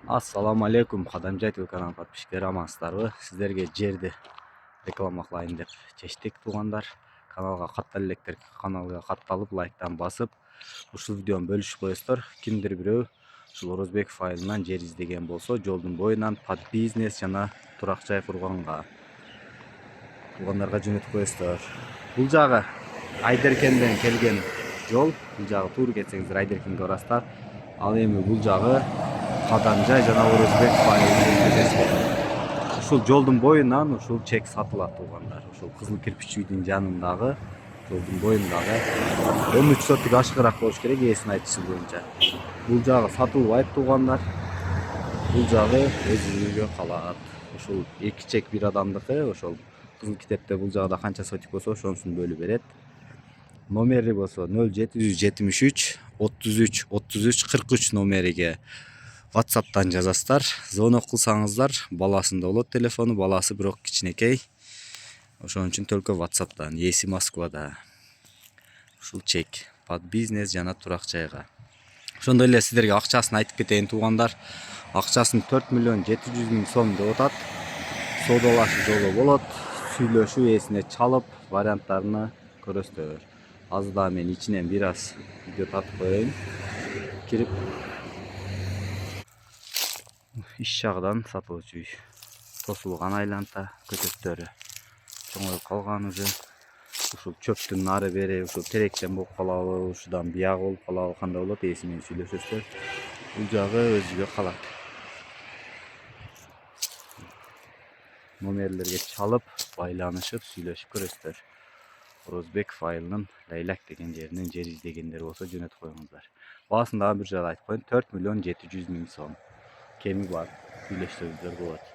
Assalamu alaikum. Kadamcı kanal patmışlar amansızlarбы. Sizlerge жерди reklamaqlayın dep чечтик тугандар. Kanalga катталектер, kanalga катталып, лайктан басып, ушул видеону бөлүшүп коесуздар. Кимдир бирөө ушул Орозбеков айылынан жер издеген болсо, жолдун боюнан под бизнес жана турак жай курганга тугандарга жөнөтүп коесуздар. Бул жагы Айдеркенден келген жол. Бул жагы туура кетсеңиздер Айдеркенге барасыздар. Ал эми бул жагы Кадамжай жана Орозбеков айылынан ушул жолдун боюнан ушул чек сатылат тугандар. Ушул кызыл кирпич үйдүн жанындагы жолдун боюндагы 13 сотук ашыгыраак болуш керек ээсинин айтышы боюнча. Бул жагы сатылбайт тугандар. Бул жагы өзүңүзгө калат. Ушул эки чек бир адамдыкы, ошол кызыл китепте бул жагда канча сотук болсо ошонусун бөлүп берет. Номери болсо 0773 33 33 43 номериге WhatsApp'tan жазасыздар. Звонок кылсаңыздар, баласында болот телефону, баласы бирок кичинекей. Ошон үчүн только WhatsApp'tan. Ээси Москвада. Ушул чек под бизнес жана турак жайга. Ошондой эле сиздерге акчасын айтып кетейин тугандар. Акчасын 4 миллион 700 миң сом деп атат. Соодалашы жолу болот. Сүйлөшүү ээсине чалып варианттарына көрөсүздөр. Азыр да мен ичинен бир аз видео тартып коеюн. Кирип иш жагынан сатылуучу үй. Тосулган айланта көчөттөрү чоңоюп калган уже. Ушул чөптүн нары бери ушул теректен болуп калабы, ушудан бияк болуп калабы, кандай болот ээси менен сүйлөшөсүздөр. Бул жагы өзүгө калат. Номерлерге чалып, байланышып, сүйлөшүп көрөсүздөр. Орозбеков айылынын Лайлак деген жеринен жер издегендер болсо жөнөтүп коюңуздар. Баасын дагы бир жагы айтып коеюн, 4 миллион 700 миң сом. Кеми бар, сүйлөшсөңүздөр болот.